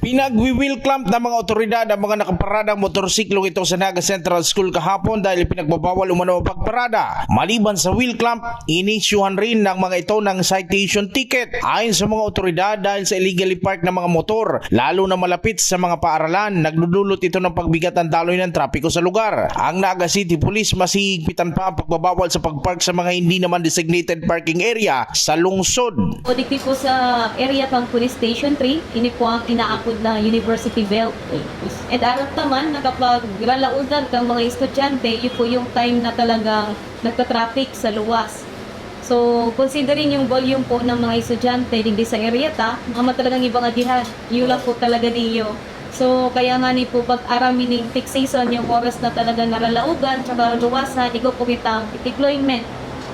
Pinag-wheel clamp ng mga otoridad ang mga nakaparadang motorsiklo ito sa Naga Central School kahapon dahil pinagbabawal umano ang pagparada. Maliban sa wheel clamp, inisyuhan rin ng mga ito ng citation ticket ayon sa mga otoridad dahil sa illegally park ng mga motor, lalo na malapit sa mga paaralan. Nagdudulot ito ng pagbigat ng daloy ng trapiko sa lugar. Ang Naga City Police mas higpitan pa ang pagbabawal sa pagpark sa mga hindi naman designated parking area sa lungsod. O dito po sa area pang Police Station 3, ini po ang inaapod na University Belt. At arat naman na kapag lalaudan kang mga estudyante, yun po yung time na talagang nagka-traffic sa luwas. So, considering yung volume po ng mga estudyante hindi sa area mga talagang ibang adihan, yun lang po talaga niyo. So, kaya nga ni po pag-arami ng peak season, yung oras na talagang nalalaugan, tsaka luwasan, ikaw po kitang deployment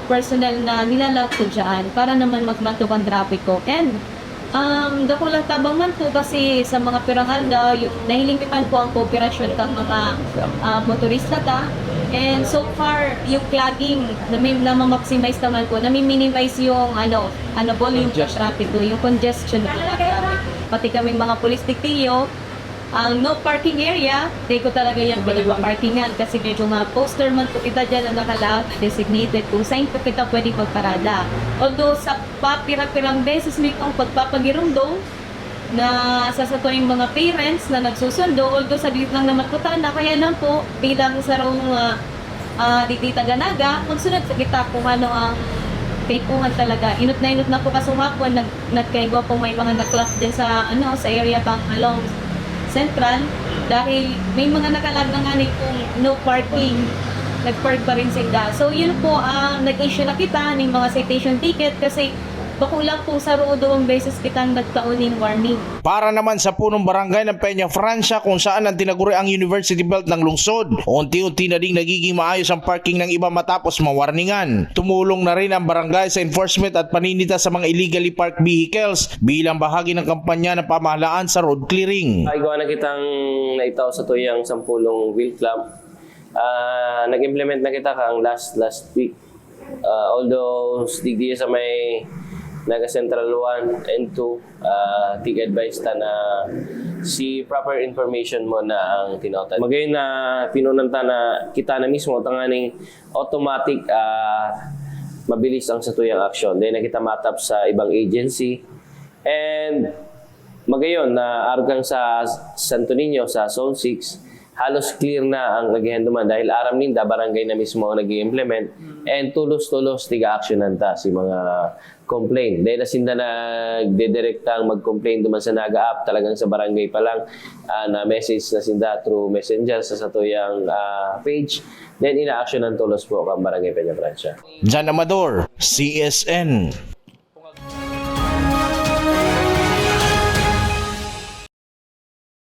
personal na nilalak ko dyan para naman magmantok ang trapiko. And dako lang tabang man po kasi sa mga pirangal daw, nahiling naman po ang kooperasyon ng mga motorista and so far yung clogging na ma-maximize naman po, nami-minimize yung volume ng traffic, yung congestion ng mga traffic. Pati kami mga police dictio, ang no parking area, di ko talaga yung pinagpa-parkingan kasi medyo mga poster man po kita dyan na nakalaot na designated kung saan po kita pwede magparada. Although sa papirang beses may itong pagpapagirundong na sasatuin mga parents na nagsusundo, although saglit lang naman po na kaya lang po bilang sarong di Taganaga, magsunod sa kita kung ano ang kaipuhan talaga. Inot na po kasumapon, nagkaigwa po may mga naklap din sa area pang along Central dahil may mga nakalag na nga kung no parking, nag-park pa rin sila. So yun po ang nag-issue na kita ng mga citation ticket kasi bakulang po sa roodong beses kitang nagtaunin warning. Para naman sa punong barangay ng Peña Francia kung saan ang tinaguri ang University Belt ng lungsod, unti-unti na ding nagiging maayos ang parking ng iba matapos mawarningan. Tumulong na rin ang barangay sa enforcement at paninita sa mga illegally parked vehicles bilang bahagi ng kampanya ng pamahalaan sa road clearing. Igawa na kitang naitaw sa tuyang 10 wheel clamp. Nag-implement na kita kang last week. Although digdi sa may Naga Central 1 and 2, tig-advise ta na si proper information mo na ang tinautan. Magayon na pinunanta na kita na mismo tanganing automatic mabilis ang satuyang action. Then nakita matap sa ibang agency and magayon na argang sa Santo Niño sa Zone 6 halos clear na ang naghihanduman dahil aram ninda barangay na mismo ang nag-implement and tulos-tulos tiga-actionan ta si mga complaint. Dahil nasinda nagdedirektang mag-complain duman sa Naga app, talagang sa barangay pa lang na message na sinda through messenger sa satuyang page. Then ina-actionan tulos po kang barangay Peña Francia. Jan Amador, CSN.